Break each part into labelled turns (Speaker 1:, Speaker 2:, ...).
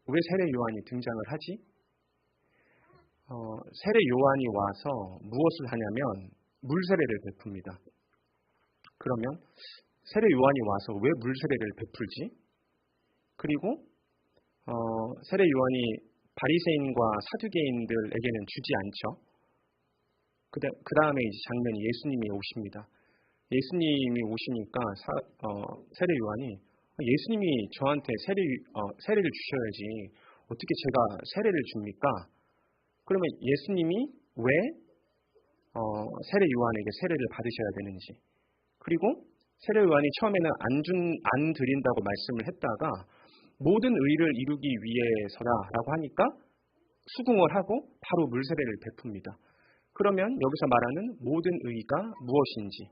Speaker 1: 왜 세례 요한이 등장을 하지? 세례 요한이 와서 무엇을 하냐면 물세례를 베풉니다. 그러면 세례 요한이 와서 왜 물세례를 베풀지? 그리고 세례 요한이 바리새인과 사두개인들에게는 주지 않죠. 그 다음에 이제 장면이 예수님이 오십니다. 예수님이 오시니까 세례 요한이 예수님이 저한테 세례를 주셔야지 어떻게 제가 세례를 줍니까? 그러면 예수님이 왜 세례 요한에게 세례를 받으셔야 되는지, 그리고 세례 요한이 처음에는 안 드린다고 말씀을 했다가 모든 의를 이루기 위해서다라고 하니까 수긍을 하고 바로 물세례를 베풉니다. 그러면 여기서 말하는 모든 의가 무엇인지,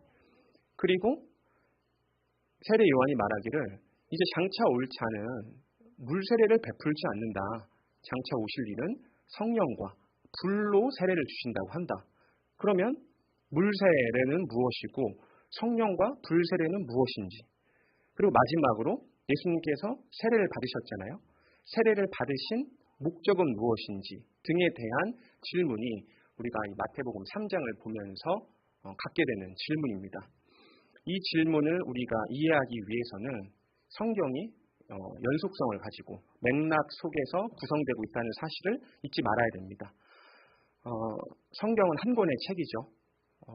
Speaker 1: 그리고 세례 요한이 말하기를 이제 장차 올 차는 물세례를 베풀지 않는다. 장차 오실 일은 성령과 불로 세례를 주신다고 한다. 그러면 물세례는 무엇이고 성령과 불세례는 무엇인지, 그리고 마지막으로 예수님께서 세례를 받으셨잖아요. 세례를 받으신 목적은 무엇인지 등에 대한 질문이 우리가 이 마태복음 3장을 보면서 갖게 되는 질문입니다. 이 질문을 우리가 이해하기 위해서는 성경이 연속성을 가지고 맥락 속에서 구성되고 있다는 사실을 잊지 말아야 됩니다. 성경은 한 권의 책이죠.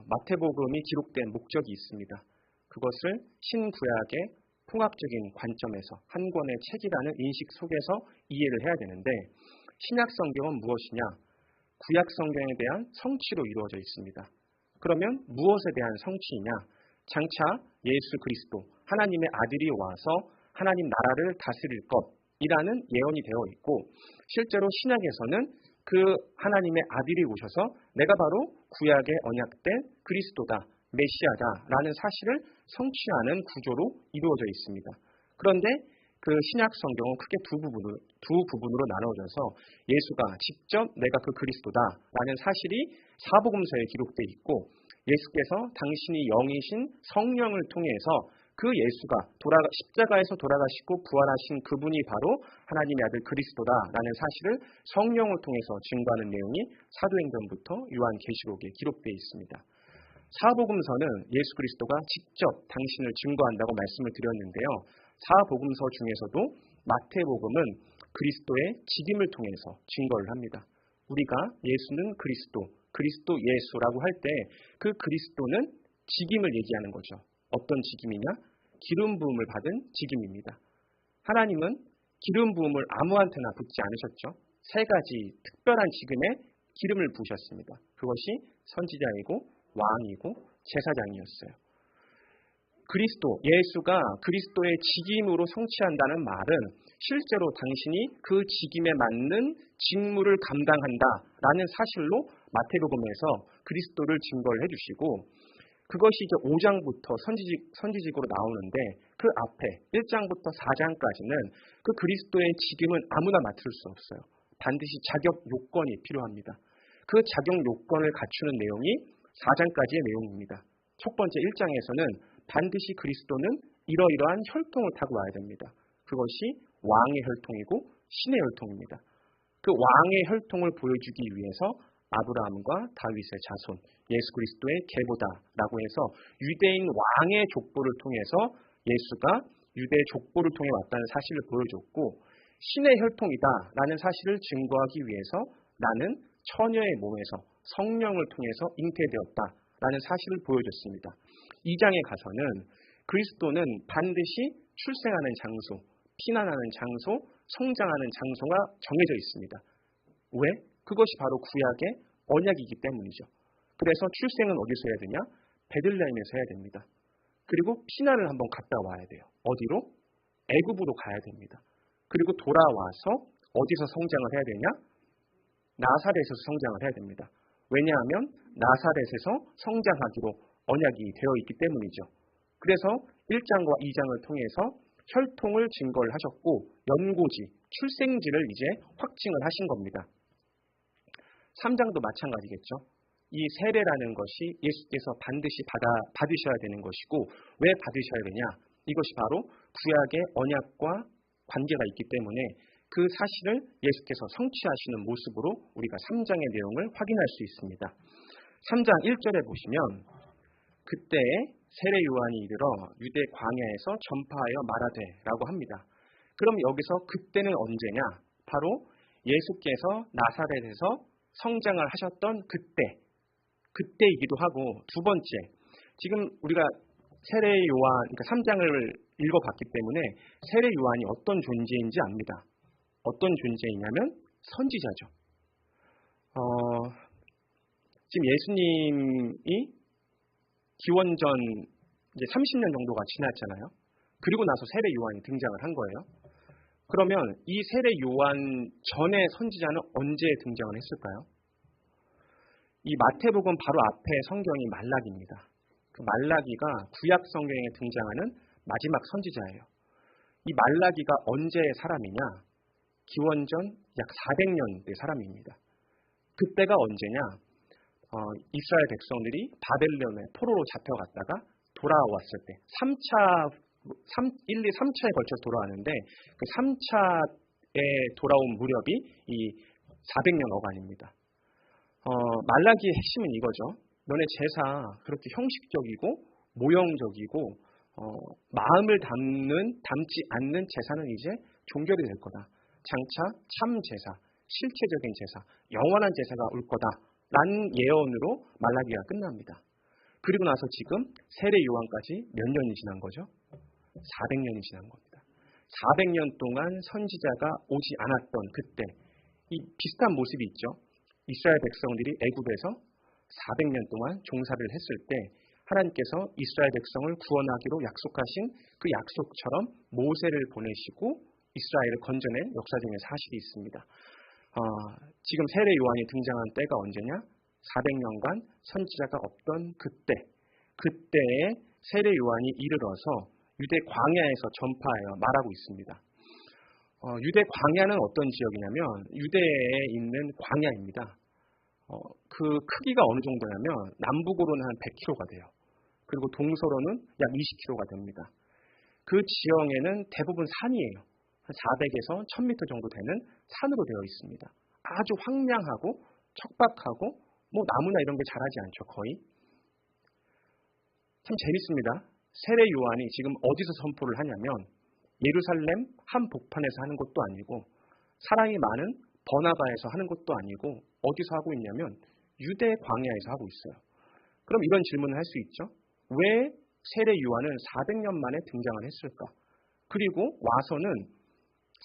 Speaker 1: 마태복음이 기록된 목적이 있습니다. 그것을 신구약의 통합적인 관점에서 한 권의 책이라는 인식 속에서 이해를 해야 되는데, 신약 성경은 무엇이냐? 구약 성경에 대한 성취로 이루어져 있습니다. 그러면 무엇에 대한 성취이냐? 장차 예수 그리스도 하나님의 아들이 와서 하나님 나라를 다스릴 것이라는 예언이 되어 있고, 실제로 신약에서는 그 하나님의 아들이 오셔서 내가 바로 구약의 언약된 그리스도다, 메시아다라는 사실을 성취하는 구조로 이루어져 있습니다. 그런데 그 신약 성경은 크게 두 부분으로 나눠져서 예수가 직접 내가 그 그리스도다라는 사실이 사복음서에 기록되어 있고, 예수께서 당신이 영이신 성령을 통해서 그 예수가 십자가에서 돌아가시고 부활하신 그분이 바로 하나님의 아들 그리스도다라는 사실을 성령을 통해서 증거하는 내용이 사도행전부터 요한계시록에 기록되어 있습니다. 사복음서는 예수 그리스도가 직접 당신을 증거한다고 말씀을 드렸는데요. 사복음서 중에서도 마태복음은 그리스도의 직임을 통해서 증거를 합니다. 우리가 예수는 그리스도 예수라고 할 때 그 그리스도는 직임을 얘기하는 거죠. 어떤 직임이냐? 기름 부음을 받은 직임입니다. 하나님은 기름 부음을 아무한테나 붓지 않으셨죠. 세 가지 특별한 직임에 기름을 부으셨습니다. 그것이 선지자이고 왕이고 제사장이었어요. 예수가 그리스도의 직임으로 성취한다는 말은 실제로 당신이 그 직임에 맞는 직무를 감당한다라는 사실로 마태복음에서 그리스도를 증거를 해주시고, 그것이 이제 5장부터 선지직으로 나오는데 그 앞에 1장부터 4장까지는 그 그리스도의 직임은 아무나 맡을 수 없어요. 반드시 자격 요건이 필요합니다. 그 자격 요건을 갖추는 내용이 4장까지의 내용입니다. 첫 번째 1장에서는 반드시 그리스도는 이러이러한 혈통을 타고 와야 됩니다. 그것이 왕의 혈통이고 신의 혈통입니다. 그 왕의 혈통을 보여주기 위해서 아브라함과 다윗의 자손, 예수 그리스도의 계보다라고 해서 유대인 왕의 족보를 통해서 예수가 유대 족보를 통해 왔다는 사실을 보여줬고, 신의 혈통이다라는 사실을 증거하기 위해서 나는 처녀의 몸에서 성령을 통해서 잉태되었다라는 사실을 보여줬습니다. 2장에 가서는 그리스도는 반드시 출생하는 장소, 피난하는 장소, 성장하는 장소가 정해져 있습니다. 왜? 그것이 바로 구약의 언약이기 때문이죠. 그래서 출생은 어디서 해야 되냐? 베들레헴에서 해야 됩니다. 그리고 피난을 한번 갔다 와야 돼요. 어디로? 애굽으로 가야 됩니다. 그리고 돌아와서 어디서 성장을 해야 되냐? 나사렛에서 성장을 해야 됩니다. 왜냐하면 나사렛에서 성장하기로 언약이 되어 있기 때문이죠. 그래서 1장과 2장을 통해서 혈통을 증거를 하셨고, 연고지, 출생지를 이제 확증을 하신 겁니다. 3장도 마찬가지겠죠. 이 세례라는 것이 예수께서 반드시 받으셔야 되는 것이고, 왜 받으셔야 되냐? 이것이 바로 구약의 언약과 관계가 있기 때문에 그 사실을 예수께서 성취하시는 모습으로 우리가 3장의 내용을 확인할 수 있습니다. 3장 1절에 보시면 그때에 세례 요한이 이르러 유대 광야에서 전파하여 말하되 라고 합니다. 그럼 여기서 그때는 언제냐? 바로 예수께서 나사렛에서 성장을 하셨던 그때이기도 하고, 두 번째, 지금 우리가 세례 요한, 그러니까 3장을 읽어봤기 때문에 세례 요한이 어떤 존재인지 압니다. 어떤 존재이냐면 선지자죠. 지금 예수님이 기원전 이제 30년 정도가 지났잖아요. 그리고 나서 세례 요한이 등장을 한 거예요. 그러면 이 세례 요한 전에 선지자는 언제 등장을 했을까요? 이 마태복음 바로 앞에 성경이 말라기입니다. 그 말라기가 구약 성경에 등장하는 마지막 선지자예요. 이 말라기가 언제의 사람이냐? 기원전 약 400년대 사람입니다. 그때가 언제냐? 이스라엘 백성들이 바벨론에 포로로 잡혀갔다가 돌아왔을 때 1, 2, 3차에 걸쳐서 돌아왔는데 그 3차에 돌아온 무렵이 이 400년 어간입니다. 말라기의 핵심은 이거죠. 너네 제사 그렇게 형식적이고 모형적이고 마음을 담지 않는 제사는 이제 종결이 될 거다. 장차 참 제사, 실체적인 제사, 영원한 제사가 올 거다라는 예언으로 말라기가 끝납니다. 그리고 나서 지금 세례 요한까지 몇 년이 지난 거죠? 400년이 지난 겁니다. 400년 동안 선지자가 오지 않았던 그때 이 비슷한 모습이 있죠. 이스라엘 백성들이 애굽에서 400년 동안 종사를 했을 때 하나님께서 이스라엘 백성을 구원하기로 약속하신 그 약속처럼 모세를 보내시고 이스라엘을 건져낸 역사적인 사실이 있습니다. 지금 세례 요한이 등장한 때가 언제냐? 400년간 선지자가 없던 그때에 세례 요한이 이르러서 유대 광야에서 전파하여 말하고 있습니다. 유대 광야는 어떤 지역이냐면 유대에 있는 광야입니다. 그 크기가 어느 정도냐면 남북으로는 한 100km가 돼요. 그리고 동서로는 약 20km가 됩니다. 그 지형에는 대부분 산이에요. 한 400에서 1000m 정도 되는 산으로 되어 있습니다. 아주 황량하고 척박하고 나무나 이런 게 자라지 않죠. 거의. 참 재밌습니다. 세례 요한이 지금 어디서 선포를 하냐면 예루살렘 한 복판에서 하는 것도 아니고 사람이 많은 버나바에서 하는 것도 아니고 어디서 하고 있냐면 유대 광야에서 하고 있어요. 그럼 이런 질문을 할 수 있죠. 왜 세례 요한은 400년 만에 등장을 했을까? 그리고 와서는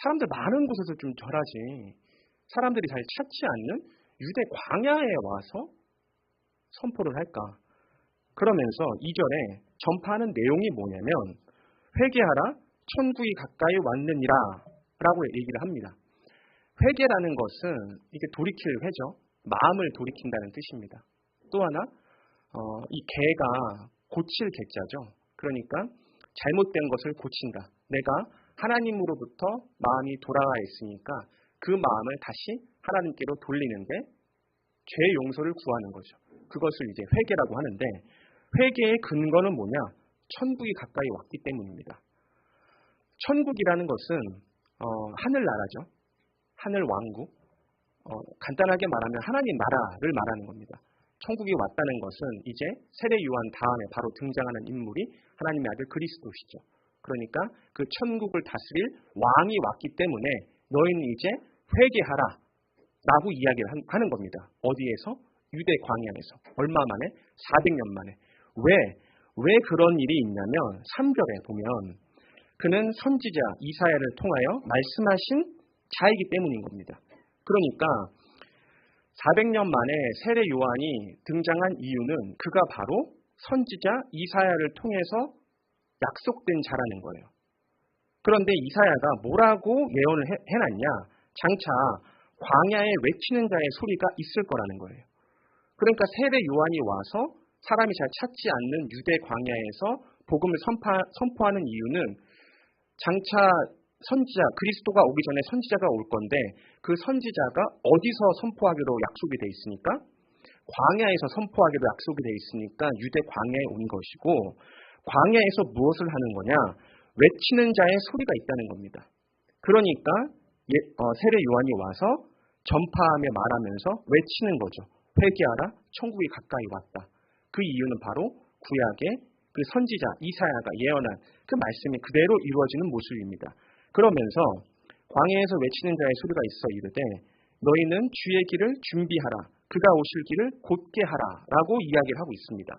Speaker 1: 사람들 많은 곳에서 좀 절하지 사람들이 잘 찾지 않는 유대 광야에 와서 선포를 할까? 그러면서 2절에 전파하는 내용이 뭐냐면 회개하라 천국이 가까이 왔느니라 라고 얘기를 합니다. 회개라는 것은 이게 돌이킬 회죠. 마음을 돌이킨다는 뜻입니다. 또 하나 이 개가 고칠 개자죠. 그러니까 잘못된 것을 고친다. 내가 하나님으로부터 마음이 돌아와 있으니까 그 마음을 다시 하나님께로 돌리는데 죄 용서를 구하는 거죠. 그것을 이제 회개라고 하는데 회개의 근거는 뭐냐? 천국이 가까이 왔기 때문입니다. 천국이라는 것은 하늘나라죠. 하늘 왕국. 간단하게 말하면 하나님 나라를 말하는 겁니다. 천국이 왔다는 것은 이제 세례 요한 다음에 바로 등장하는 인물이 하나님의 아들 그리스도시죠. 그러니까 그 천국을 다스릴 왕이 왔기 때문에 너희는 이제 회개하라 라고 이야기를 하는 겁니다. 어디에서? 유대 광야에서. 얼마 만에? 400년 만에. 왜 그런 일이 있냐면 3절에 보면 그는 선지자 이사야를 통하여 말씀하신 자이기 때문인 겁니다. 그러니까 400년 만에 세례 요한이 등장한 이유는 그가 바로 선지자 이사야를 통해서 약속된 자라는 거예요. 그런데 이사야가 뭐라고 예언을 해놨냐? 장차 광야에 외치는 자의 소리가 있을 거라는 거예요. 그러니까 세례 요한이 와서 사람이 잘 찾지 않는 유대 광야에서 복음을 선포하는 이유는 장차 선지자, 그리스도가 오기 전에 선지자가 올 건데 그 선지자가 어디서 선포하기로 약속이 돼 있으니까? 광야에서 선포하기로 약속이 돼 있으니까 유대 광야에 온 것이고 광야에서 무엇을 하는 거냐? 외치는 자의 소리가 있다는 겁니다. 그러니까 세례 요한이 와서 전파하며 말하면서 외치는 거죠. 회개하라, 천국이 가까이 왔다. 그 이유는 바로 구약의 그 선지자 이사야가 예언한 그 말씀이 그대로 이루어지는 모습입니다. 그러면서 광야에서 외치는 자의 소리가 있어 이르되 너희는 주의 길을 준비하라, 그가 오실 길을 곧게 하라라고 이야기를 하고 있습니다.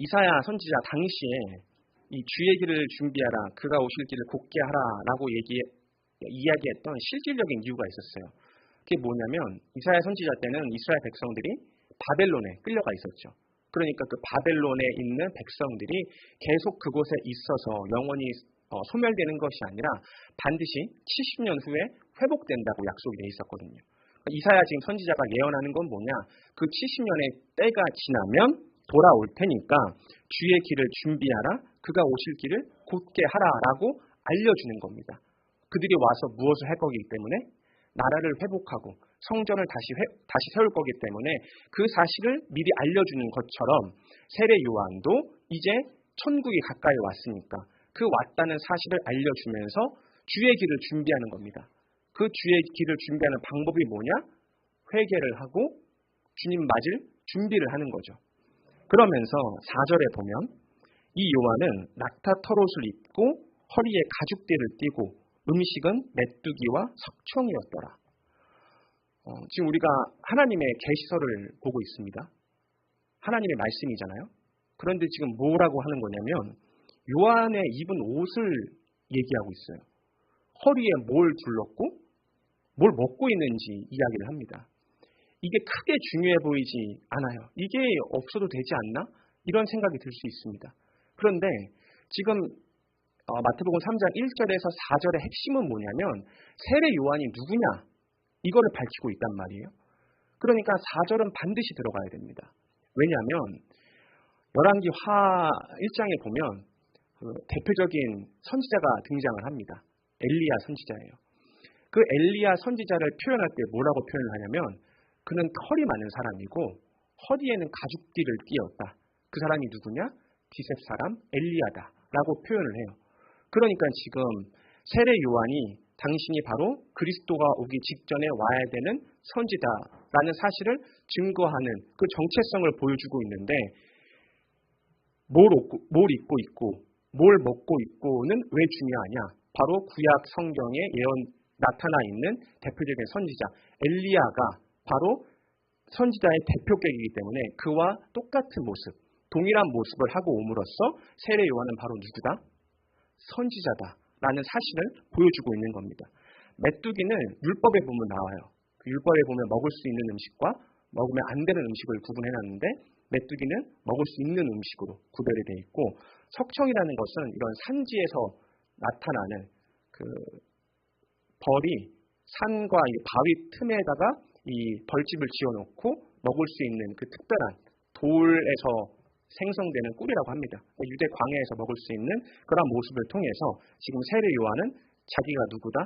Speaker 1: 이사야 선지자 당시에 이 주의 길을 준비하라, 그가 오실 길을 곧게 하라라고 이야기했던 실질적인 이유가 있었어요. 그게 뭐냐면 이사야 선지자 때는 이스라엘 백성들이 바벨론에 끌려가 있었죠. 그러니까 그 바벨론에 있는 백성들이 계속 그곳에 있어서 영원히 소멸되는 것이 아니라 반드시 70년 후에 회복된다고 약속이 돼 있었거든요. 이사야 지금 선지자가 예언하는 건 뭐냐? 그 70년의 때가 지나면 돌아올 테니까 주의 길을 준비하라, 그가 오실 길을 곧게 하라라고 알려주는 겁니다. 그들이 와서 무엇을 할 거기 때문에 나라를 회복하고 성전을 다시 세울 거기 때문에 그 사실을 미리 알려주는 것처럼 세례 요한도 이제 천국이 가까이 왔으니까 그 왔다는 사실을 알려주면서 주의 길을 준비하는 겁니다. 그 주의 길을 준비하는 방법이 뭐냐? 회개를 하고 주님 맞을 준비를 하는 거죠. 그러면서 4절에 보면 이 요한은 낙타 털옷을 입고 허리에 가죽띠를 띠고 음식은 메뚜기와 석청이었더라. 지금 우리가 하나님의 계시서를 보고 있습니다. 하나님의 말씀이잖아요. 그런데 지금 뭐라고 하는 거냐면 요한의 입은 옷을 얘기하고 있어요. 허리에 뭘 둘렀고 뭘 먹고 있는지 이야기를 합니다. 이게 크게 중요해 보이지 않아요. 이게 없어도 되지 않나? 이런 생각이 들 수 있습니다. 그런데 지금 마태복음 3장 1절에서 4절의 핵심은 뭐냐면 세례 요한이 누구냐? 이거를 밝히고 있단 말이에요. 그러니까 4절은 반드시 들어가야 됩니다. 왜냐하면 열왕기 하 1장에 보면 그 대표적인 선지자가 등장을 합니다. 엘리야 선지자예요. 그 엘리야 선지자를 표현할 때 뭐라고 표현을 하냐면 그는 털이 많은 사람이고 허리에는 가죽띠를 띄었다. 그 사람이 누구냐? 디셉 사람 엘리야다라고 표현을 해요. 그러니까 지금 세례 요한이 당신이 바로 그리스도가 오기 직전에 와야 되는 선지자라는 사실을 증거하는 그 정체성을 보여주고 있는데 뭘 입고 있고 뭘 먹고 있고는 왜 중요하냐? 바로 구약 성경에 예언 나타나 있는 대표적인 선지자 엘리야가 바로 선지자의 대표격이기 때문에 그와 똑같은 모습, 동일한 모습을 하고 옴으로써 세례 요한은 바로 누구다? 선지자다라는 사실을 보여주고 있는 겁니다. 메뚜기는 율법에 보면 나와요. 그 율법에 보면 먹을 수 있는 음식과 먹으면 안 되는 음식을 구분해놨는데 메뚜기는 먹을 수 있는 음식으로 구별이 되어 있고 석청이라는 것은 이런 산지에서 나타나는 그 벌이 산과 이 바위 틈에다가 이 벌집을 지어놓고 먹을 수 있는 그 특별한 돌에서 생성되는 꿀이라고 합니다. 유대 광야에서 먹을 수 있는 그런 모습을 통해서 지금 세례 요한은 자기가 누구다?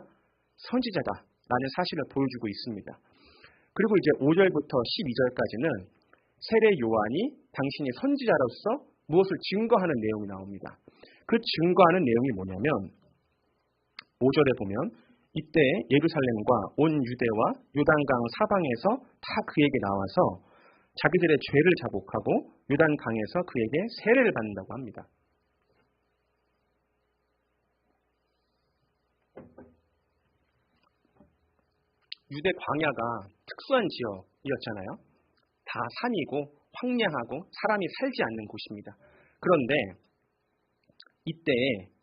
Speaker 1: 선지자다라는 사실을 보여주고 있습니다. 그리고 이제 5절부터 12절까지는 세례 요한이 당신이 선지자로서 무엇을 증거하는 내용이 나옵니다. 그 증거하는 내용이 뭐냐면 5절에 보면 이때 예루살렘과 온 유대와 요단강 사방에서 다 그에게 나와서 자기들의 죄를 자복하고 요단강에서 그에게 세례를 받는다고 합니다. 유대 광야가 특수한 지역이었잖아요. 다 산이고 황량하고 사람이 살지 않는 곳입니다. 그런데 이때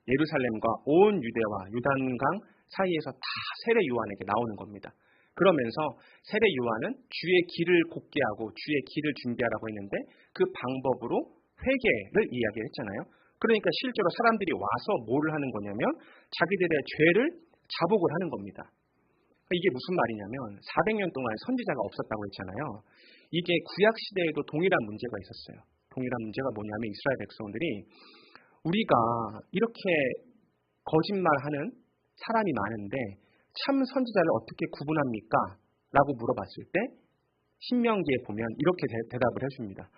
Speaker 1: 예루살렘과 온 유대와 요단강 사이에서 다 세례 요한에게 나오는 겁니다. 그러면서 세례 요한은 주의 길을 곧게 하고 주의 길을 준비하라고 했는데 그 방법으로 회개를 이야기했잖아요. 그러니까 실제로 사람들이 와서 뭐를 하는 거냐면 자기들의 죄를 자복을 하는 겁니다. 이게 무슨 말이냐면 400년 동안 선지자가 없었다고 했잖아요. 이게 구약 시대에도 동일한 문제가 있었어요. 동일한 문제가 뭐냐면 이스라엘 백성들이 우리가 이렇게 거짓말하는 사람이 많은데 참 선지자를 어떻게 구분합니까? 라고 물어봤을 때 신명기에 보면 이렇게 대답을 해줍니다.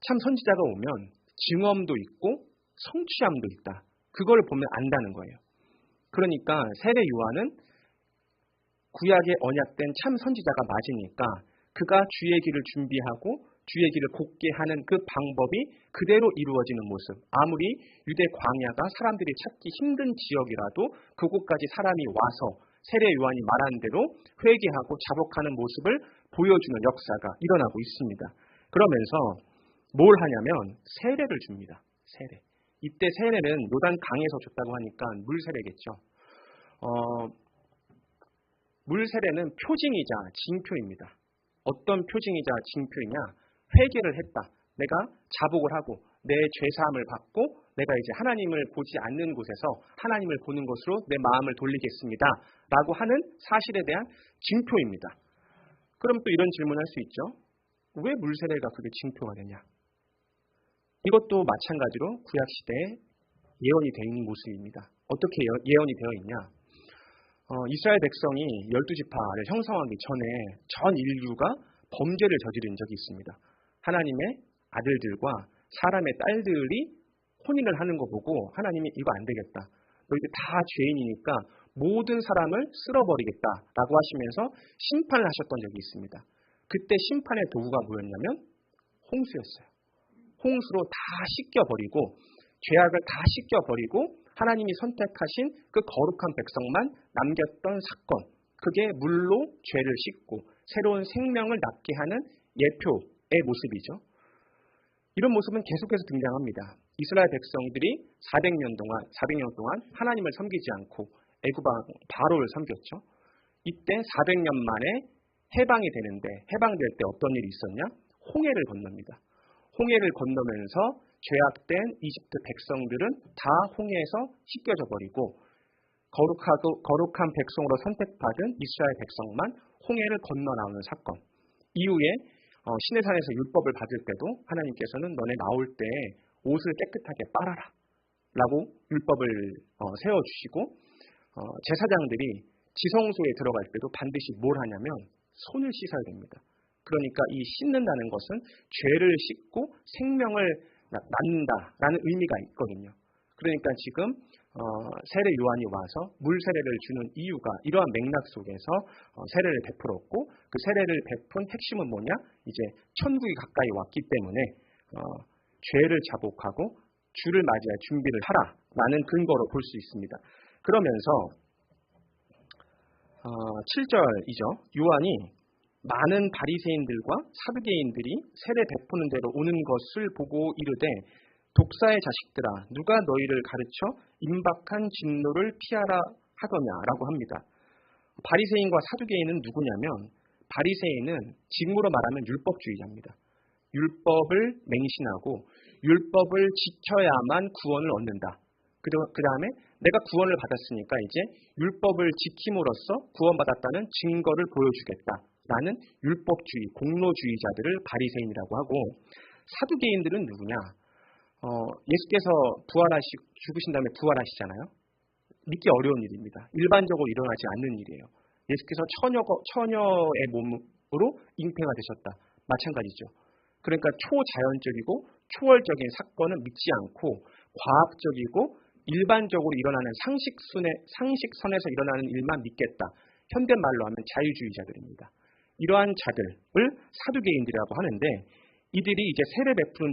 Speaker 1: 참 선지자가 오면 증언도 있고 성취함도 있다. 그걸 보면 안다는 거예요. 그러니까 세례 요한은 구약의 언약된 참 선지자가 맞으니까 그가 주의 길을 준비하고 주의 길을 곧게 하는 그 방법이 그대로 이루어지는 모습. 아무리 유대 광야가 사람들이 찾기 힘든 지역이라도 그곳까지 사람이 와서 세례 요한이 말한 대로 회개하고 자복하는 모습을 보여주는 역사가 일어나고 있습니다. 그러면서 뭘 하냐면 세례를 줍니다. 세례. 이때 세례는 요단 강에서 줬다고 하니까 물 세례겠죠. 물 세례는 표징이자 징표입니다. 어떤 표징이자 징표이냐? 회개를 했다. 내가 자복을 하고 내 죄사함을 받고 내가 이제 하나님을 보지 않는 곳에서 하나님을 보는 것으로 내 마음을 돌리겠습니다. 라고 하는 사실에 대한 징표입니다. 그럼 또 이런 질문을 할 수 있죠. 왜 물세례가 그게 징표가 되냐? 이것도 마찬가지로 구약시대에 예언이 되어 있는 모습입니다. 어떻게 예언이 되어 있냐? 이스라엘 백성이 12지파를 형성하기 전에 전 인류가 범죄를 저지른 적이 있습니다. 하나님의 아들들과 사람의 딸들이 혼인을 하는 거 보고 하나님이 이거 안 되겠다. 너희들 다 죄인이니까 모든 사람을 쓸어버리겠다라고 하시면서 심판을 하셨던 적이 있습니다. 그때 심판의 도구가 뭐였냐면 홍수였어요. 홍수로 다 씻겨버리고 죄악을 다 씻겨버리고 하나님이 선택하신 그 거룩한 백성만 남겼던 사건. 그게 물로 죄를 씻고 새로운 생명을 낳게 하는 예표의 모습이죠. 이런 모습은 계속해서 등장합니다. 이스라엘 백성들이 400년 동안 하나님을 섬기지 않고 애굽 왕 바로를 섬겼죠. 이때 400년 만에 해방이 되는데 해방될 때 어떤 일이 있었냐? 홍해를 건넙니다. 홍해를 건너면서 죄악된 이집트 백성들은 다 홍해에서 씻겨져 버리고 거룩한 백성으로 선택받은 이스라엘 백성만 홍해를 건너 나오는 사건. 이후에 시내산에서 율법을 받을 때도 하나님께서는 너네 나올 때 옷을 깨끗하게 빨아라 라고 율법을 세워주시고 제사장들이 지성소에 들어갈 때도 반드시 뭘 하냐면 손을 씻어야 됩니다. 그러니까 이 씻는다는 것은 죄를 씻고 생명을 낳는다라는 의미가 있거든요. 그러니까 지금 세례 요한이 와서 물 세례를 주는 이유가 이러한 맥락 속에서 세례를 베풀었고 그 세례를 베푼 핵심은 뭐냐? 이제 천국이 가까이 왔기 때문에 죄를 자복하고 주를 맞이할 준비를 하라라는 근거로 볼 수 있습니다. 그러면서 7절이죠. 요한이 많은 바리새인들과 사두개인들이 세례 베푸는 대로 오는 것을 보고 이르되 독사의 자식들아 누가 너희를 가르쳐 임박한 진노를 피하라 하더냐라고 합니다. 바리새인과 사두개인은 누구냐면 바리새인은 지금으로 말하면 율법주의자입니다. 율법을 맹신하고 율법을 지켜야만 구원을 얻는다. 그 다음에 내가 구원을 받았으니까 이제 율법을 지킴으로써 구원받았다는 증거를 보여주겠다라는 율법주의, 공로주의자들을 바리새인이라고 하고 사두개인들은 누구냐? 예수께서 죽으신 다음에 부활하시잖아요. 믿기 어려운 일입니다. 일반적으로 일어나지 않는 일이에요. 예수께서 처녀의 몸으로 잉태가 되셨다. 마찬가지죠. 그러니까 초자연적이고 초월적인 사건은 믿지 않고 과학적이고 일반적으로 일어나는 상식선에서 일어나는 일만 믿겠다. 현대말로 하면 자유주의자들입니다. 이러한 자들을 사두개인들이라고 하는데 이들이 이제 세례 베푸는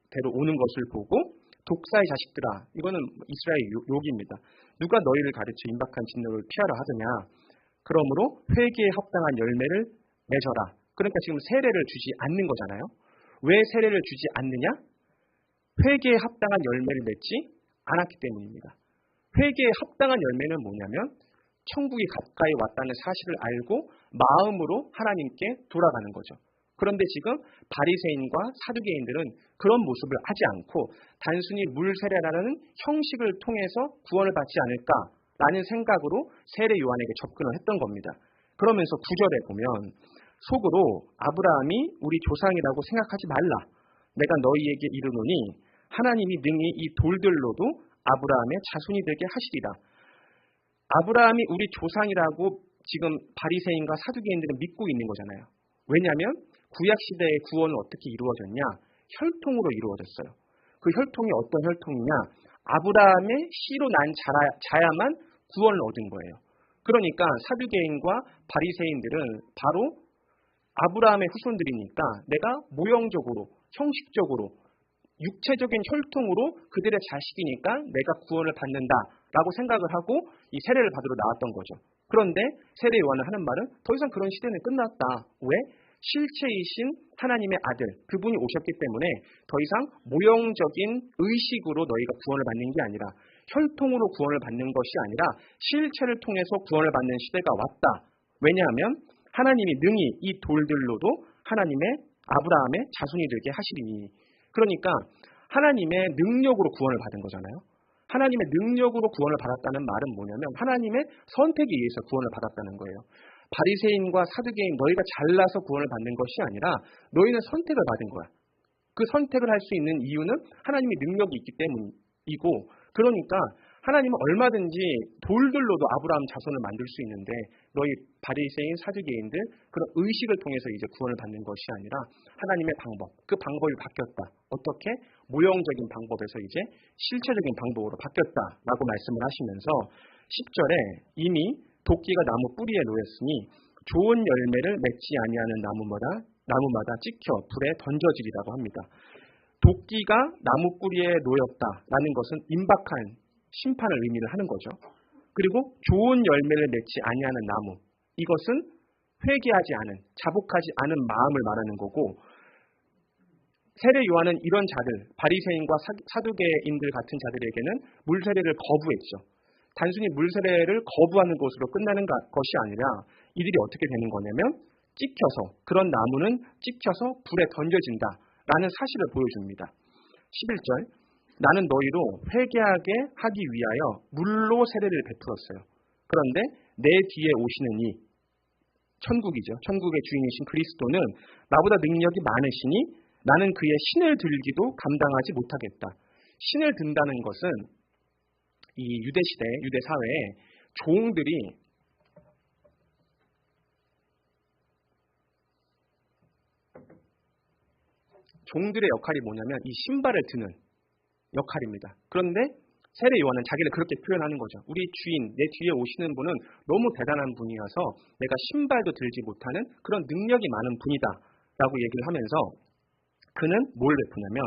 Speaker 1: 대로 오는 것을 보고 독사의 자식들아, 이거는 이스라엘 욕입니다. 누가 너희를 가르쳐 임박한 진노를 피하라 하더냐. 그러므로 회개에 합당한 열매를 맺어라. 그러니까 지금 세례를 주지 않는 거잖아요. 왜 세례를 주지 않느냐? 회개에 합당한 열매를 맺지 않았기 때문입니다. 회개에 합당한 열매는 뭐냐면 천국이 가까이 왔다는 사실을 알고 마음으로 하나님께 돌아가는 거죠. 그런데 지금 바리새인과 사두개인들은 그런 모습을 하지 않고 단순히 물 세례라는 형식을 통해서 구원을 받지 않을까라는 생각으로 세례 요한에게 접근을 했던 겁니다. 그러면서 9절에 보면 속으로 아브라함이 우리 조상이라고 생각하지 말라. 내가 너희에게 이르노니 하나님이 능히 이 돌들로도 아브라함의 자손이 되게 하시리라. 아브라함이 우리 조상이라고 지금 바리새인과 사두개인들은 믿고 있는 거잖아요. 왜냐하면 구약시대의 구원은 어떻게 이루어졌냐? 혈통으로 이루어졌어요. 그 혈통이 어떤 혈통이냐? 아브라함의 씨로 난 자야만 구원을 얻은 거예요. 그러니까 사두개인과 바리새인들은 바로 아브라함의 후손들이니까 내가 모형적으로, 형식적으로, 육체적인 혈통으로 그들의 자식이니까 내가 구원을 받는다라고 생각을 하고 이 세례를 받으러 나왔던 거죠. 그런데 세례 요한은 하는 말은 더 이상 그런 시대는 끝났다. 왜? 실체이신 하나님의 아들, 그분이 오셨기 때문에 더 이상 모형적인 의식으로 너희가 구원을 받는 게 아니라 혈통으로 구원을 받는 것이 아니라 실체를 통해서 구원을 받는 시대가 왔다. 왜냐하면 하나님이 능히 이 돌들로도 하나님의 아브라함의 자손이 되게 하시리니. 그러니까 하나님의 능력으로 구원을 받은 거잖아요. 하나님의 능력으로 구원을 받았다는 말은 뭐냐면 하나님의 선택에 의해서 구원을 받았다는 거예요. 바리새인과 사두개인 너희가 잘나서 구원을 받는 것이 아니라 너희는 선택을 받은 거야. 그 선택을 할 수 있는 이유는 하나님의 능력이 있기 때문이고, 그러니까 하나님은 얼마든지 돌들로도 아브라함 자손을 만들 수 있는데 너희 바리새인 사두개인들 그런 의식을 통해서 이제 구원을 받는 것이 아니라 하나님의 방법, 그 방법이 바뀌었다. 어떻게? 모형적인 방법에서 이제 실체적인 방법으로 바뀌었다라고 말씀을 하시면서 10절에 이미 도끼가 나무 뿌리에 놓였으니 좋은 열매를 맺지 아니하는 나무마다 찍혀 불에 던져지리라고 합니다. 도끼가 나무 뿌리에 놓였다라는 것은 임박한 심판을 의미를 하는 거죠. 그리고 좋은 열매를 맺지 아니하는 나무, 이것은 회개하지 않은, 자복하지 않은 마음을 말하는 거고, 세례 요한은 이런 자들, 바리새인과 사두개인들 같은 자들에게는 물세례를 거부했죠. 단순히 물세례를 거부하는 것으로 끝나는 것이 아니라 이들이 어떻게 되는 거냐면 찍혀서, 그런 나무는 찍혀서 불에 던져진다라는 사실을 보여줍니다. 11절, 나는 너희로 회개하게 하기 위하여 물로 세례를 베풀었어요. 그런데 내 뒤에 오시는 이 천국이죠. 천국의 주인이신 그리스도는 나보다 능력이 많으시니 나는 그의 신을 들기도 감당하지 못하겠다. 신을 든다는 것은 이 유대시대, 유대사회에 종들의 역할이 뭐냐면 이 신발을 드는 역할입니다. 그런데 세례 요한은 자기를 그렇게 표현하는 거죠. 우리 주인, 내 뒤에 오시는 분은 너무 대단한 분이어서 내가 신발도 들지 못하는 그런 능력이 많은 분이다 라고 얘기를 하면서 그는 뭘 베푸냐면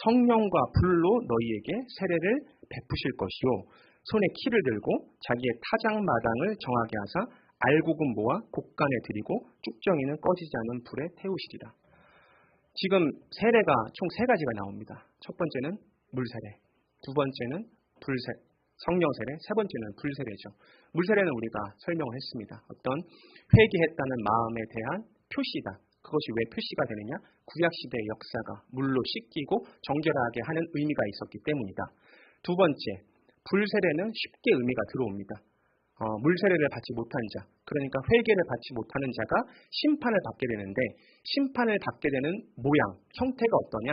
Speaker 1: 성령과 불로 너희에게 세례를 베푸실 것이요 손에 키를 들고 자기의 타작마당을 정하게 하사 알곡은 모아 곡간에 들이고 쭉정이는 꺼지지 않은 불에 태우시리라. 지금 세례가 총 3가지가 나옵니다. 첫 번째는 물세례, 두 번째는 성령 세례, 세 번째는 불세례죠. 물세례는 우리가 설명을 했습니다. 어떤 회개했다는 마음에 대한 표시다. 그것이 왜 표시가 되느냐? 구약시대의 역사가 물로 씻기고 정결하게 하는 의미가 있었기 때문이다. 두 번째, 불세례는 쉽게 의미가 들어옵니다. 물세례를 받지 못한 자, 그러니까 회개를 받지 못하는 자가 심판을 받게 되는데 심판을 받게 되는 모양, 형태가 어떠냐?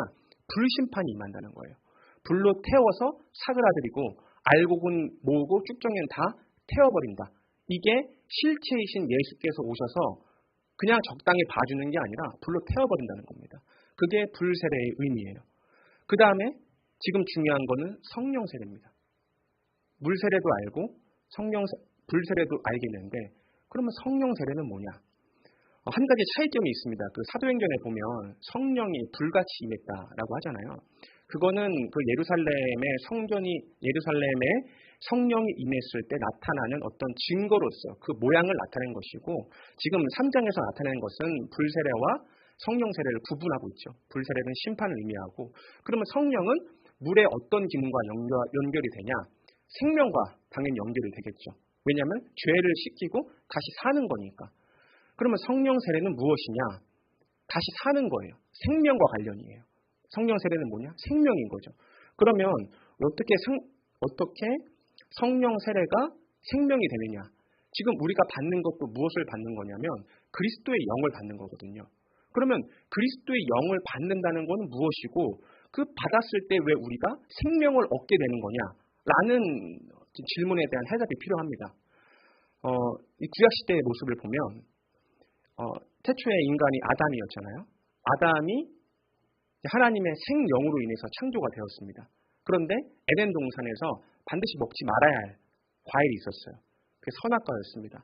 Speaker 1: 불심판이 임한다는 거예요. 불로 태워서 사그라들이고 알곡은 모으고 쭉정이는 다 태워버린다. 이게 실체이신 예수께서 오셔서 그냥 적당히 봐주는 게 아니라 불로 태워버린다는 겁니다. 그게 불세례의 의미예요. 그 다음에 지금 중요한 거는 성령 세례입니다. 물세례도 알고 불세례도 알겠는데 그러면 성령 세례는 뭐냐? 한 가지 차이점이 있습니다. 그 사도행전에 보면 성령이 불같이 임했다라고 하잖아요. 그거는 그 예루살렘의 성령이 임했을 때 나타나는 어떤 증거로서 그 모양을 나타낸 것이고 지금 3장에서 나타낸 것은 불세례와 성령 세례를 구분하고 있죠. 불세례는 심판을 의미하고 그러면 성령은 물의 어떤 기능과 연결이 되냐? 생명과 당연히 연결이 되겠죠. 왜냐하면 죄를 씻기고 다시 사는 거니까. 그러면 성령 세례는 무엇이냐? 다시 사는 거예요. 생명과 관련이에요. 성령 세례는 뭐냐? 생명인 거죠. 그러면 어떻게 성령 세례가 생명이 되느냐? 지금 우리가 받는 것도 무엇을 받는 거냐면 그리스도의 영을 받는 거거든요. 그러면 그리스도의 영을 받는다는 것은 무엇이고 그 받았을 때 왜 우리가 생명을 얻게 되는 거냐라는 질문에 대한 해답이 필요합니다. 이 구약시대의 모습을 보면 태초에 인간이 아담이었잖아요. 아담이 하나님의 생영으로 인해서 창조가 되었습니다. 그런데 에덴 동산에서 반드시 먹지 말아야 할 과일이 있었어요. 그게 선악과였습니다.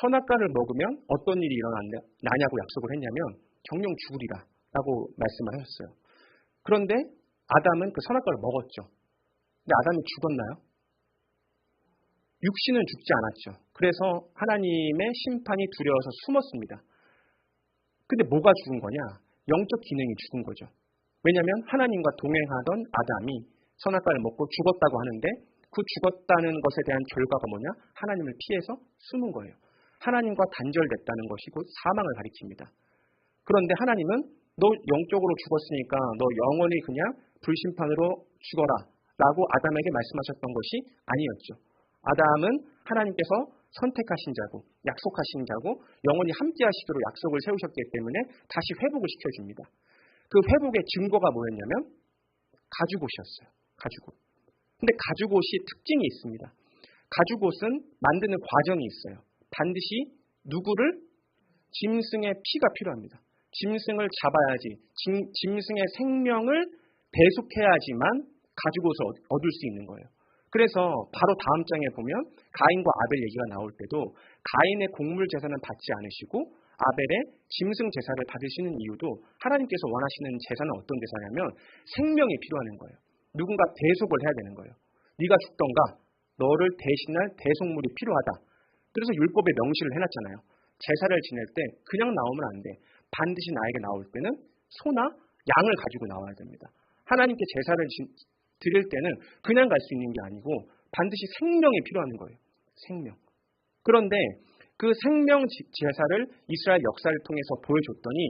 Speaker 1: 선악과를 먹으면 어떤 일이 일어나냐고 약속을 했냐면 정령 죽으리라 라고 말씀을 하셨어요. 그런데 아담은 그 선악과를 먹었죠. 근데 아담이 죽었나요? 육신은 죽지 않았죠. 그래서 하나님의 심판이 두려워서 숨었습니다. 근데 뭐가 죽은 거냐? 영적 기능이 죽은 거죠. 왜냐하면 하나님과 동행하던 아담이 선악과를 먹고 죽었다고 하는데 그 죽었다는 것에 대한 결과가 뭐냐? 하나님을 피해서 숨은 거예요. 하나님과 단절됐다는 것이 곧 사망을 가리킵니다. 그런데 하나님은 너 영적으로 죽었으니까 너 영원히 그냥 불심판으로 죽어라 라고 아담에게 말씀하셨던 것이 아니었죠. 아담은 하나님께서 선택하신 자고 약속하신 자고 영원히 함께 하시기로 약속을 세우셨기 때문에 다시 회복을 시켜줍니다. 그 회복의 증거가 뭐였냐면 가죽옷이었어요. 가죽옷. 근데 가죽옷이 특징이 있습니다. 가죽옷은 만드는 과정이 있어요. 반드시 누구를? 짐승의 피가 필요합니다. 짐승을 잡아야지 짐승의 생명을 배속해야지만 가죽옷을 얻을 수 있는 거예요. 그래서 바로 다음 장에 보면 가인과 아벨 얘기가 나올 때도 가인의 곡물 제사는 받지 않으시고 아벨의 짐승 제사를 받으시는 이유도 하나님께서 원하시는 제사는 어떤 제사냐면 생명이 필요한 거예요. 누군가 대속을 해야 되는 거예요. 네가 죽던가 너를 대신할 대속물이 필요하다. 그래서 율법에 명시를 해놨잖아요. 제사를 지낼 때 그냥 나오면 안 돼. 반드시 나에게 나올 때는 소나 양을 가지고 나와야 됩니다. 하나님께 제사를 드릴 때는 그냥 갈 수 있는 게 아니고 반드시 생명이 필요한 거예요. 생명. 그런데 그 생명 제사를 이스라엘 역사를 통해서 보여줬더니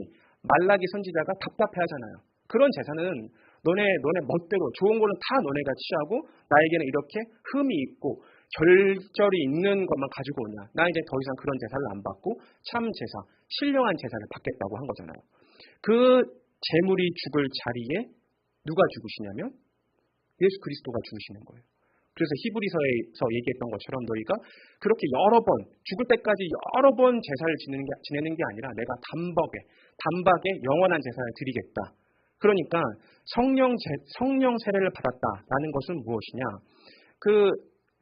Speaker 1: 말라기 선지자가 답답해하잖아요. 그런 제사는 너네 멋대로 좋은 거는 다 너네가 취하고 나에게는 이렇게 흠이 있고 절절히 있는 것만 가지고 오냐. 나 이제 더 이상 그런 제사를 안 받고 참 제사, 신령한 제사를 받겠다고 한 거잖아요. 그 제물이 죽을 자리에 누가 죽으시냐면 예수 그리스도가 죽으시는 거예요. 그래서 히브리서에서 얘기했던 것처럼 너희가 그렇게 여러 번 죽을 때까지 여러 번 제사를 지내는 게 아니라 내가 단박에 영원한 제사를 드리겠다. 그러니까 성령 세례를 받았다라는 것은 무엇이냐? 그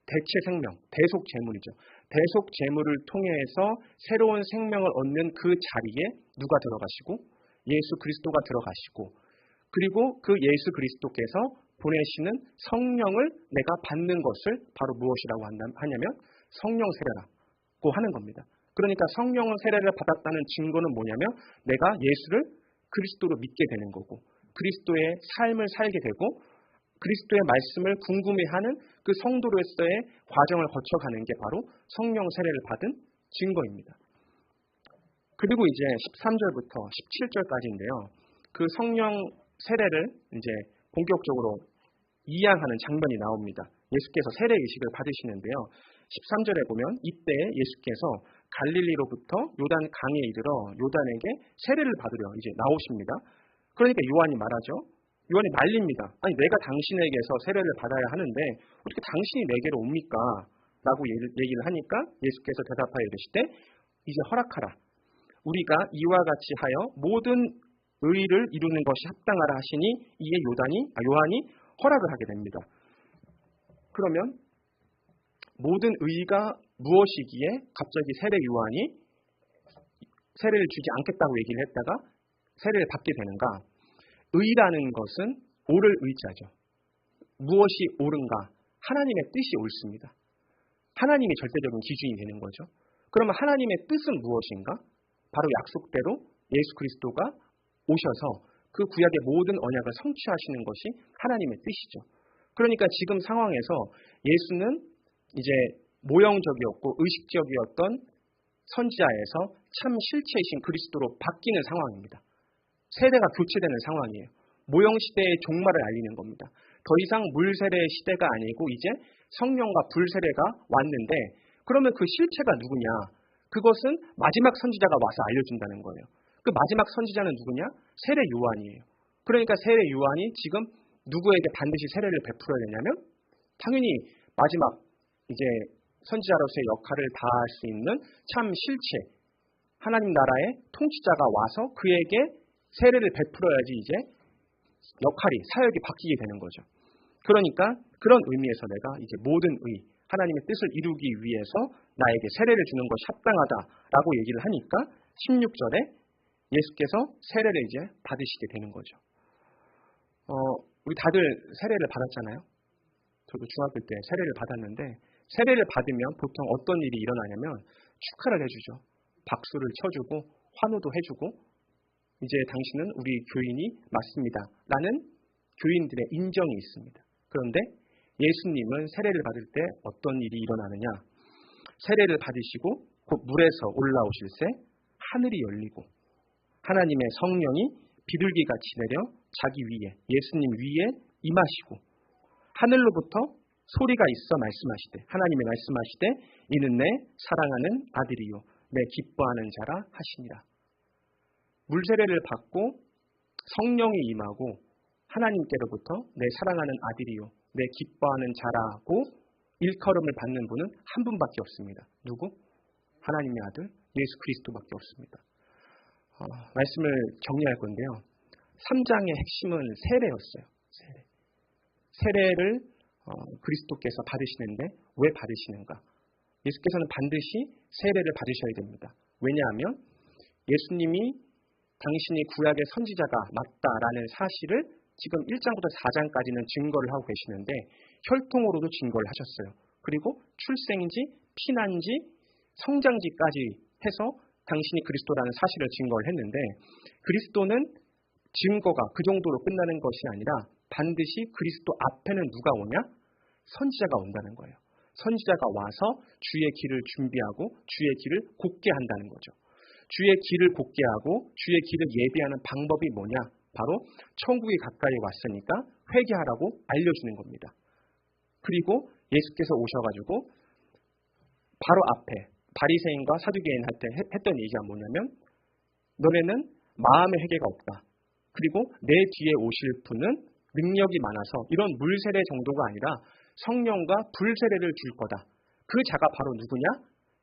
Speaker 1: 대체 생명, 대속 제물이죠. 대속 제물을 통해서 새로운 생명을 얻는 그 자리에 누가 들어가시고 예수 그리스도가 들어가시고 그리고 그 예수 그리스도께서 보내시는 성령을 내가 받는 것을 바로 무엇이라고 하냐면 성령 세례라고 하는 겁니다. 그러니까 성령 세례를 받았다는 증거는 뭐냐면 내가 예수를 그리스도로 믿게 되는 거고 그리스도의 삶을 살게 되고 그리스도의 말씀을 궁금해하는 그 성도로서의 과정을 거쳐가는 게 바로 성령 세례를 받은 증거입니다. 그리고 이제 13절부터 17절까지인데요. 그 성령 세례를 이제 본격적으로 이양하는 장면이 나옵니다. 예수께서 세례 의식을 받으시는데요. 13절에 보면 이때에 예수께서 갈릴리로부터 요단 강에 이르러 요단에게 세례를 받으려 이제 나오십니다. 그러니까 요한이 말하죠. 요한이 말립니다. 아니 내가 당신에게서 세례를 받아야 하는데 어떻게 당신이 내게로 옵니까? 라고 얘기를 하니까 예수께서 대답하여 이르시되 이제 허락하라. 우리가 이와 같이 하여 모든 의를 이루는 것이 합당하라 하시니 이에 요한이 허락을 하게 됩니다. 그러면 모든 의가 무엇이기에 갑자기 세례 요한이 세례를 주지 않겠다고 얘기를 했다가 세례를 받게 되는가? 의라는 것은 옳을 의자죠. 무엇이 옳은가? 하나님의 뜻이 옳습니다. 하나님이 절대적인 기준이 되는 거죠. 그러면 하나님의 뜻은 무엇인가? 바로 약속대로 예수 그리스도가 오셔서 그 구약의 모든 언약을 성취하시는 것이 하나님의 뜻이죠. 그러니까 지금 상황에서 예수는 이제 모형적이었고 의식적이었던 선지자에서 참 실체이신 그리스도로 바뀌는 상황입니다. 세대가 교체되는 상황이에요. 모형시대의 종말을 알리는 겁니다. 더 이상 물세례의 시대가 아니고 이제 성령과 불세례가 왔는데 그러면 그 실체가 누구냐? 그것은 마지막 선지자가 와서 알려준다는 거예요. 그 마지막 선지자는 누구냐? 세례 요한이에요. 그러니까 세례 요한이 지금 누구에게 반드시 세례를 베풀어야 되냐면 당연히 마지막 이제 선지자로서의 역할을 다할 수 있는 참 실체 하나님 나라의 통치자가 와서 그에게 세례를 베풀어야지 이제 역할이 사역이 바뀌게 되는 거죠. 그러니까 그런 의미에서 내가 이제 모든 의 하나님의 뜻을 이루기 위해서 나에게 세례를 주는 것이 합당하다라고 얘기를 하니까 16절에 예수께서 세례를 이제 받으시게 되는 거죠. 우리 다들 세례를 받았잖아요. 저도 중학교 때 세례를 받았는데 세례를 받으면 보통 어떤 일이 일어나냐면 축하를 해주죠. 박수를 쳐주고 환호도 해주고 이제 당신은 우리 교인이 맞습니다. 라는 교인들의 인정이 있습니다. 그런데 예수님은 세례를 받을 때 어떤 일이 일어나느냐. 세례를 받으시고 곧 물에서 올라오실새 하늘이 열리고 하나님의 성령이 비둘기같이 내려 자기 위에 예수님 위에 임하시고 하늘로부터 소리가 있어 말씀하시되 하나님의 말씀하시되 이는 내 사랑하는 아들이요 내 기뻐하는 자라 하시니라. 물세례를 받고 성령이 임하고 하나님께로부터 내 사랑하는 아들이요 내 기뻐하는 자라고 일컬음을 받는 분은 한 분밖에 없습니다. 누구? 하나님의 아들 예수 그리스도밖에 없습니다. 말씀을 정리할 건데요. 3장의 핵심은 세례였어요. 세례를 그리스도께서 받으시는데 왜 받으시는가? 예수께서는 반드시 세례를 받으셔야 됩니다. 왜냐하면 예수님이 당신이 구약의 선지자가 맞다라는 사실을 지금 1장부터 4장까지는 증거를 하고 계시는데 혈통으로도 증거를 하셨어요. 그리고 출생인지 피난지 성장지까지 해서 당신이 그리스도라는 사실을 증거를 했는데 그리스도는 증거가 그 정도로 끝나는 것이 아니라 반드시 그리스도 앞에는 누가 오냐? 선지자가 온다는 거예요. 선지자가 와서 주의 길을 준비하고 주의 길을 곧게 한다는 거죠. 주의 길을 곧게 하고 주의 길을 예비하는 방법이 뭐냐? 바로 천국이 가까이 왔으니까 회개하라고 알려주는 겁니다. 그리고 예수께서 오셔가지고 바로 앞에 바리새인과 사두개인 할 때 했던 얘기가 뭐냐면 너네는 마음의 회개가 없다. 그리고 내 뒤에 오실 분은 능력이 많아서 이런 물세례 정도가 아니라 성령과 불세례를 줄 거다. 그 자가 바로 누구냐?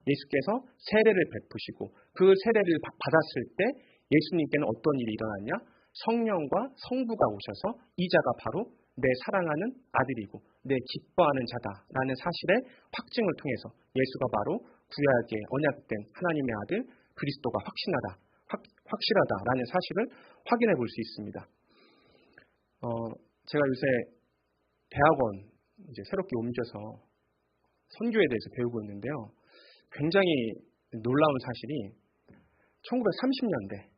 Speaker 1: 예수께서 세례를 베푸시고 그 세례를 받았을 때 예수님께는 어떤 일이 일어났냐? 성령과 성부가 오셔서 이 자가 바로 내 사랑하는 아들이고 내 기뻐하는 자다라는 사실의 확증을 통해서 예수가 바로 구약의 언약된 하나님의 아들 그리스도가 확실하다라는 사실을 확인해 볼 수 있습니다. 제가 요새 대학원 이제 새롭게 옮겨서 선교에 대해서 배우고 있는데요. 굉장히 놀라운 사실이 1930년대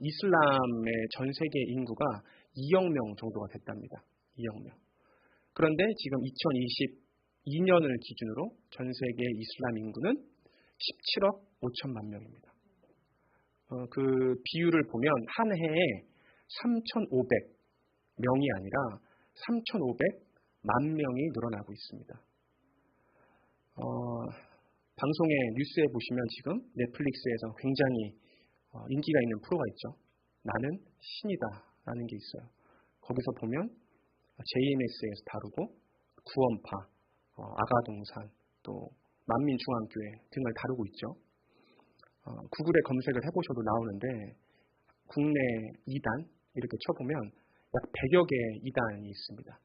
Speaker 1: 이슬람의 전 세계 인구가 2억 명 정도가 됐답니다. 2억 명. 그런데 지금 2022년을 기준으로 전 세계 이슬람 인구는 17억 5천만 명입니다. 그 비율을 보면 한 해에 3,500명이 아니라 3,500만 명이 늘어나고 있습니다. 방송에 뉴스에 보시면 지금 넷플릭스에서 굉장히 인기가 있는 프로가 있죠. 나는 신이다 라는 게 있어요. 거기서 보면 JMS에서 다루고 구원파, 아가동산, 또 만민중앙교회 등을 다루고 있죠. 구글에 검색을 해보셔도 나오는데 국내 이단 이렇게 쳐보면 약 100여 개의 이단이 있습니다.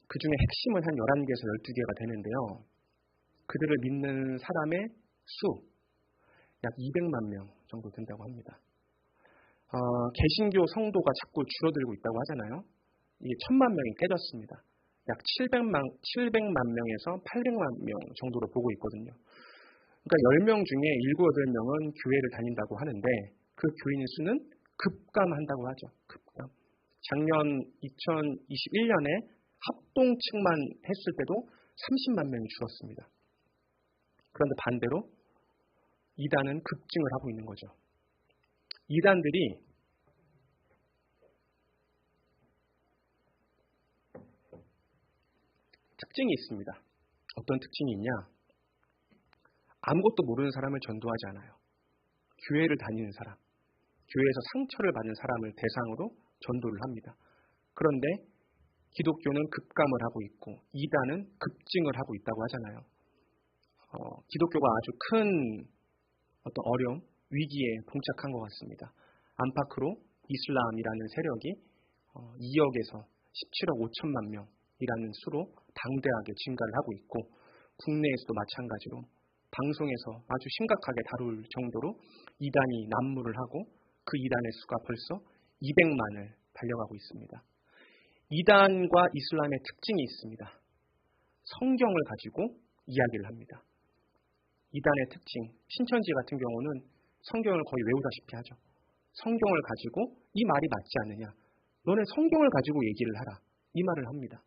Speaker 1: 그 중에 핵심은 한 11개에서 12개가 되는데요. 그들을 믿는 사람의 수 약 200만 명 정도 된다고 합니다. 개신교 성도가 자꾸 줄어들고 있다고 하잖아요. 이게 1000만 명이 깨졌습니다. 약 700만 명에서 800만 명 정도로 보고 있거든요. 그러니까 10명 중에 7, 8명은 교회를 다닌다고 하는데 그 교인 수는 급감한다고 하죠. 급감. 작년 2021년에 합동측만 했을 때도 30만 명이 줄었습니다. 그런데 반대로 이단은 급증을 하고 있는 거죠. 이단들이 특징이 있습니다. 어떤 특징이 있냐? 아무것도 모르는 사람을 전도하지 않아요. 교회를 다니는 사람, 교회에서 상처를 받는 사람을 대상으로 전도를 합니다. 그런데 기독교는 급감을 하고 있고 이단은 급증을 하고 있다고 하잖아요. 기독교가 아주 큰 어떤 어려움, 위기에 봉착한 것 같습니다. 안팎으로 이슬람이라는 세력이 2억에서 17억 5천만 명 이라는 수로 방대하게 증가를 하고 있고 국내에서도 마찬가지로 방송에서 아주 심각하게 다룰 정도로 이단이 난무를 하고 그 이단의 수가 벌써 200만을 달려가고 있습니다. 이단과 이슬람의 특징이 있습니다. 성경을 가지고 이야기를 합니다. 이단의 특징, 신천지 같은 경우는 성경을 거의 외우다시피 하죠. 성경을 가지고 이 말이 맞지 않느냐. 너는 성경을 가지고 얘기를 하라. 이 말을 합니다.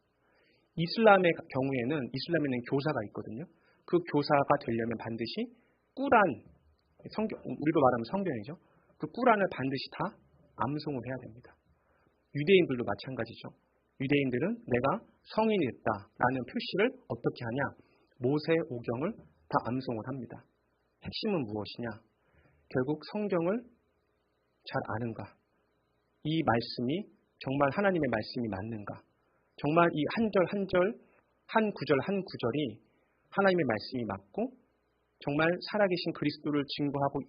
Speaker 1: 이슬람의 경우에는 이슬람에는 교사가 있거든요. 그 교사가 되려면 반드시 꾸란, 성경, 우리로 말하면 성경이죠. 그 꾸란을 반드시 다 암송을 해야 됩니다. 유대인들도 마찬가지죠. 유대인들은 내가 성인이 됐다라는 표시를 어떻게 하냐? 모세 오경을 다 암송을 합니다. 핵심은 무엇이냐? 결국 성경을 잘 아는가? 이 말씀이 정말 하나님의 말씀이 맞는가? 정말 이 한 절 한 절, 한 구절 한 구절이 하나님의 말씀이 맞고 정말 살아계신 그리스도를 증거하고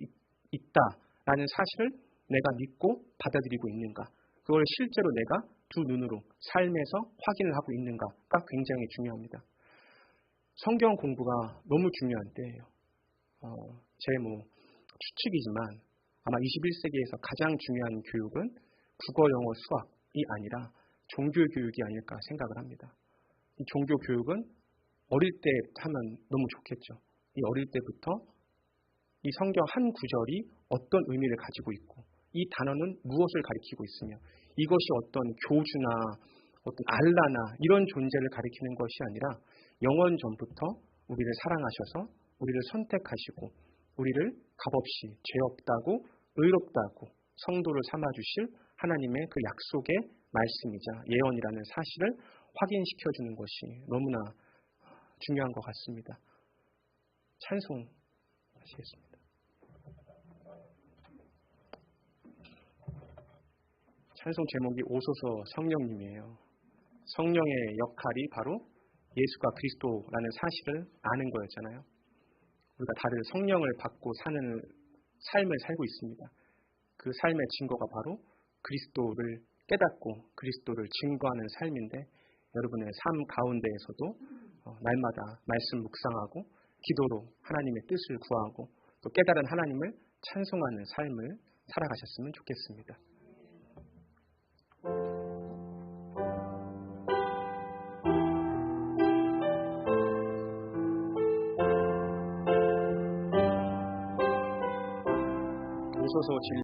Speaker 1: 있다라는 사실을 내가 믿고 받아들이고 있는가? 그걸 실제로 내가 두 눈으로 삶에서 확인을 하고 있는가가 굉장히 중요합니다. 성경 공부가 너무 중요한 때예요. 제 추측이지만 아마 21세기에서 가장 중요한 교육은 국어, 영어, 수학이 아니라 종교 교육이 아닐까 생각을 합니다. 이 종교 교육은 어릴 때 하면 너무 좋겠죠. 이 어릴 때부터 이 성경 한 구절이 어떤 의미를 가지고 있고 이 단어는 무엇을 가리키고 있으며 이것이 어떤 교주나 어떤 알라나 이런 존재를 가리키는 것이 아니라 영원 전부터 우리를 사랑하셔서 우리를 선택하시고 우리를 값없이 죄 없다고 의롭다고 성도를 삼아주실 하나님의 그 약속의 말씀이자 예언이라는 사실을 확인시켜주는 것이 너무나 중요한 것 같습니다. 찬송하시겠습니다. 찬송 제목이 오소서 성령님이에요. 성령의 역할이 바로 예수가 그리스도라는 사실을 아는 거였잖아요. 우리가 다들 성령을 받고 사는 삶을 살고 있습니다. 그 삶의 증거가 바로 그리스도를 깨닫고 그리스도를 증거하는 삶인데 여러분의 삶 가운데에서도 날마다 말씀 묵상하고 기도로 하나님의 뜻을 구하고 또 깨달은 하나님을 찬송하는 삶을 살아가셨으면 좋겠습니다. 오소서